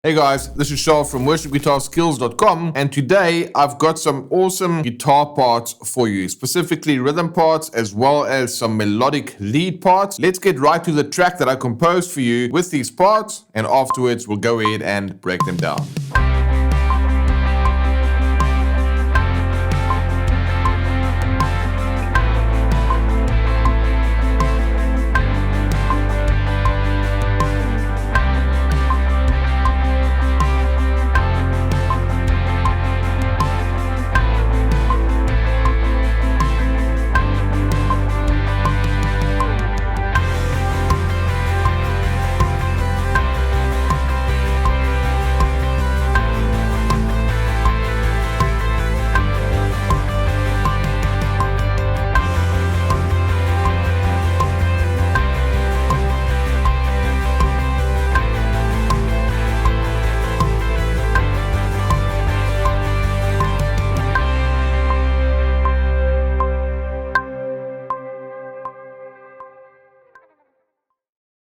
Hey guys, this is Charles from worshipguitarskills.com, and today I've got some awesome guitar parts for you, specifically rhythm parts as well as some melodic lead parts. Let's get right to the track that I composed for you with these parts, and afterwards we'll go ahead and break them down.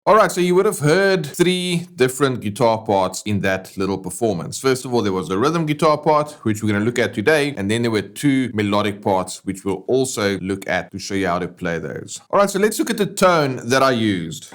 Alright, so you would have heard three different guitar parts in that little performance. First of all, there was the rhythm guitar part, which we're going to look at today. And then there were two melodic parts, which we'll also look at to show you how to play those. Alright, so let's look at the tone that I used.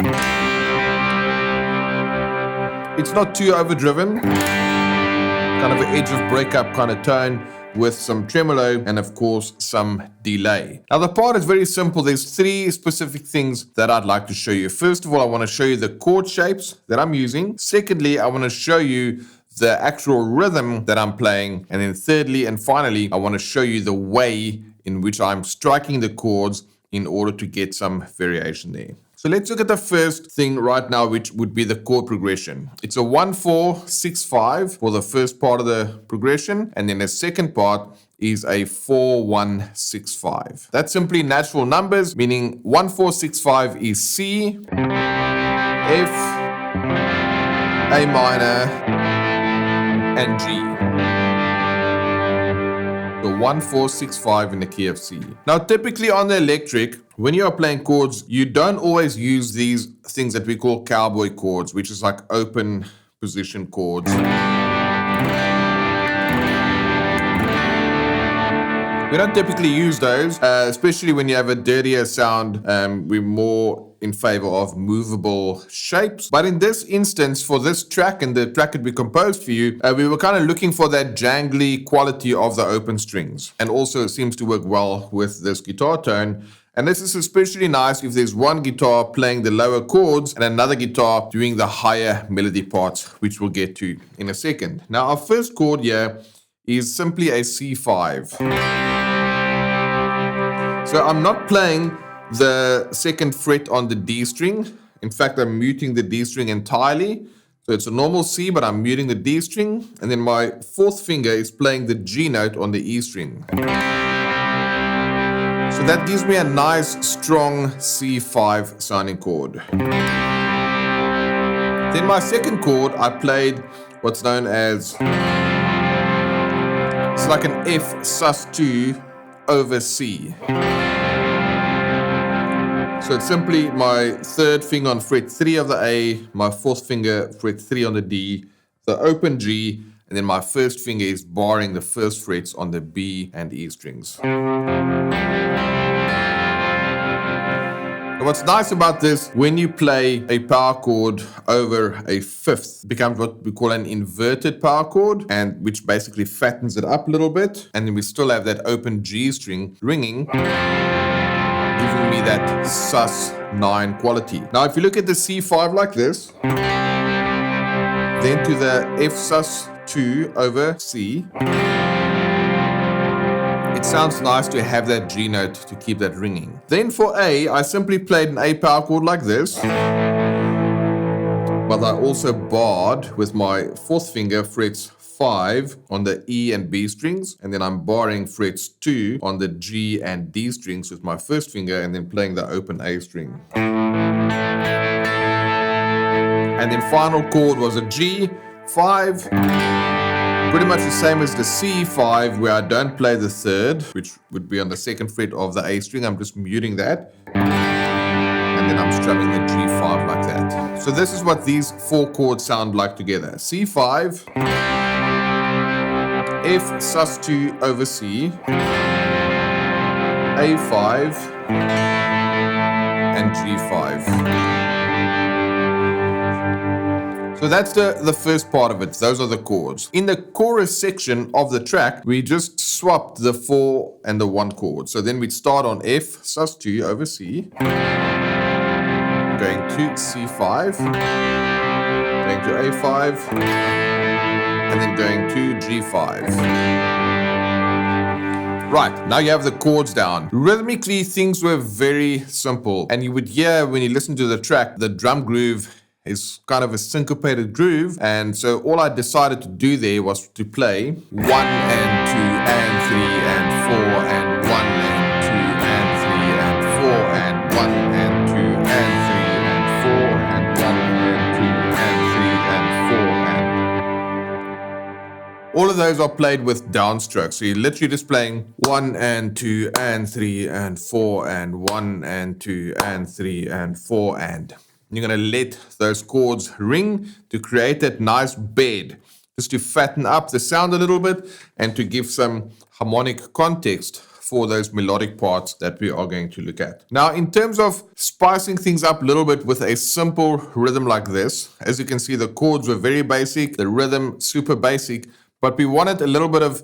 It's not too overdriven. Kind of an edge of breakup kind of tone, with some tremolo and of course some delay. Now the part is very simple. There's three specific things that I'd like to show you. First of all, I want to show you the chord shapes that I'm using. Secondly, I want to show you the actual rhythm that I'm playing. And then thirdly and finally, I want to show you the way in which I'm striking the chords in order to get some variation there. So let's look at the first thing right now, which would be the chord progression. It's a 1-4-6-5 for the first part of the progression, and then the second part is a 4-1-6-5. That's simply natural numbers, meaning 1-4-6-5 is C, F, A minor, and G. So 1-4-6-5 in the key of C. Now typically on the electric, when you are playing chords, you don't always use these things that we call cowboy chords, which is like open position chords. We don't typically use those, especially when you have a dirtier sound. We're more in favor of movable shapes. But in this instance, for this track and the track that we composed for you, we were kind of looking for that jangly quality of the open strings. And also it seems to work well with this guitar tone. And this is especially nice if there's one guitar playing the lower chords and another guitar doing the higher melody parts, which we'll get to in a second. Now our first chord here is simply a C5. So I'm not playing the second fret on the D string. In fact, I'm muting the D string entirely. So it's a normal C, but I'm muting the D string. And then my fourth finger is playing the G note on the E string. So that gives me a nice, strong C5 sounding chord. Then my second chord, I played what's known as, it's like an F sus2 over C. So it's simply my third finger on fret 3 of the A, my fourth finger fret 3 on the D, the open G, and then my first finger is barring the first frets on the B and E strings. Now what's nice about this, when you play a power chord over a fifth, it becomes what we call an inverted power chord, and which basically fattens it up a little bit. And then we still have that open G string ringing, giving me that sus9 quality. Now if you look at the C5 like this, then to the F sus2 over C, it sounds nice to have that G note to keep that ringing. Then for A, I simply played an A power chord like this, but I also barred with my fourth finger frets 5 on the E and B strings, and then I'm barring frets 2 on the G and D strings with my first finger, and then playing the open A string. And then final chord was a G5, pretty much the same as the C5, where I don't play the third, which would be on the second fret of the A string. I'm just muting that, and then I'm strumming the G5 like that. So this is what these 4 chords sound like together. C5, F sus2 over C, A5, and G5. So that's the first part of it. Those are the chords. In the chorus section of the track, we just swapped the 4 and the 1 chord. So then we'd start on F sus2 over C, going to C5, going to A5, and then going to G5. Right, now you have the chords down. Rhythmically, things were very simple. And you would hear when you listen to the track, the drum groove is kind of a syncopated groove. And so all I decided to do there was to play 1 and 2 and 3 and 4 and 1 and 2 and 3 and 4 and 1 and 2 and 3 and 4 and 1 and 2 and 3 and 4 and... All of those are played with downstrokes. So you're literally just playing 1 and 2 and 3 and 4 and 1 and 2 and 3 and 4 and... You're going to let those chords ring to create that nice bed, just to fatten up the sound a little bit and to give some harmonic context for those melodic parts that we are going to look at. Now, in terms of spicing things up a little bit with a simple rhythm like this, as you can see, the chords were very basic, the rhythm super basic, but we wanted a little bit of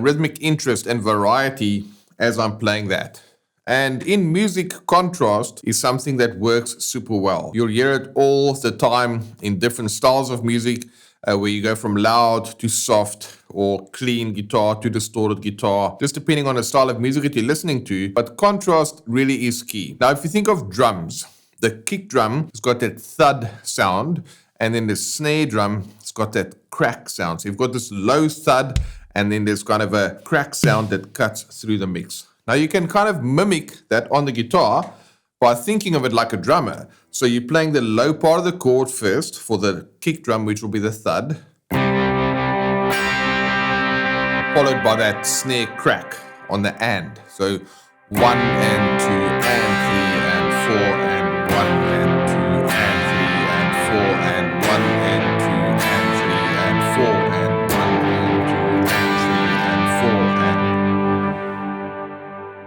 rhythmic interest and variety as I'm playing that. And in music, contrast is something that works super well. You'll hear it all the time in different styles of music, where you go from loud to soft or clean guitar to distorted guitar, just depending on the style of music that you're listening to. But contrast really is key. Now, if you think of drums, the kick drum has got that thud sound, and then the snare drum has got that crack sound. So you've got this low thud, and then there's kind of a crack sound that cuts through the mix. Now you can kind of mimic that on the guitar by thinking of it like a drummer. So you're playing the low part of the chord first for the kick drum, which will be the thud, followed by that snare crack on the and. So 1 and 2 and 3 and 4 and 1 and 2 and 3 and 4 and 1 and 2 and 3 and 4 and 1 and 2 and 3 and 4 and...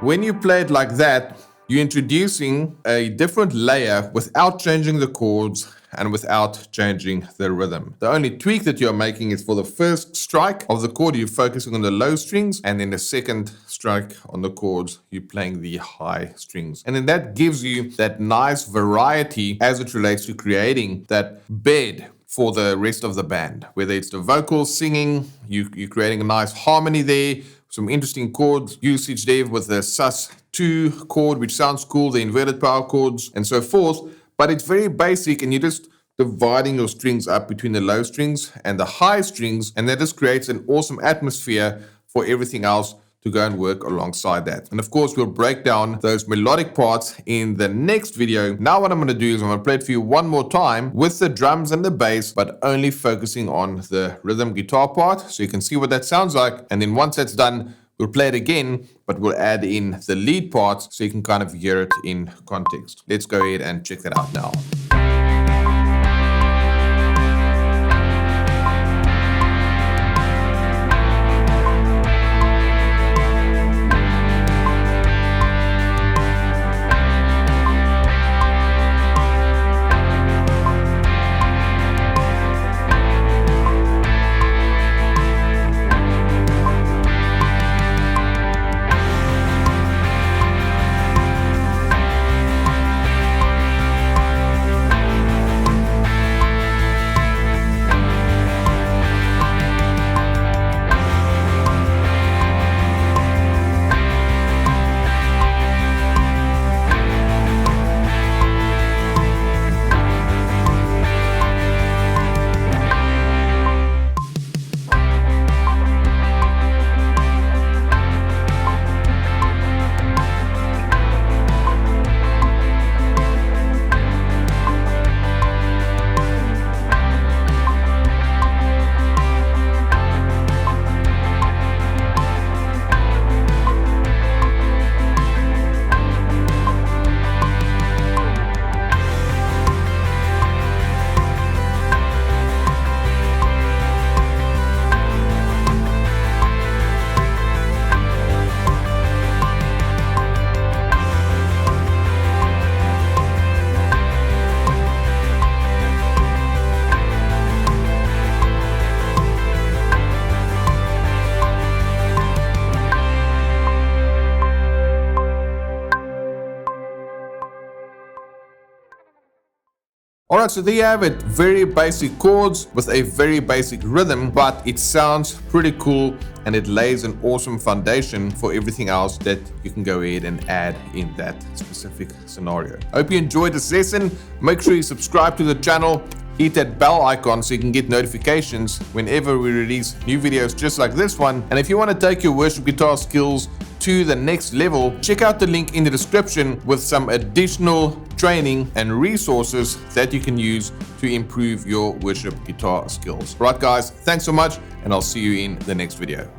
When you play it like that, you're introducing a different layer without changing the chords and without changing the rhythm. The only tweak that you're making is for the first strike of the chord, you're focusing on the low strings, and then the second strike on the chords, you're playing the high strings. And then that gives you that nice variety as it relates to creating that bed for the rest of the band. Whether it's the vocals, singing, you're creating a nice harmony there, some interesting chord usage there with the sus2 chord, which sounds cool, the inverted power chords, and so forth. But it's very basic, and you're just dividing your strings up between the low strings and the high strings, and that just creates an awesome atmosphere for everything else to go and work alongside that. And of course, we'll break down those melodic parts in the next video. Now what I'm going to do is I'm going to play it for you one more time with the drums and the bass, but only focusing on the rhythm guitar part, so you can see what that sounds like. And then once that's done, we'll play it again, but we'll add in the lead parts so you can kind of hear it in context. Let's go ahead and check that out now. Alright, so there you have it. Very basic chords with a very basic rhythm, but it sounds pretty cool and it lays an awesome foundation for everything else that you can go ahead and add in that specific scenario. I hope you enjoyed this lesson. Make sure you subscribe to the channel. Hit that bell icon so you can get notifications whenever we release new videos just like this one. And if you want to take your worship guitar skills to the next level, check out the link in the description with some additional training and resources that you can use to improve your worship guitar skills. Right guys, thanks so much and I'll see you in the next video.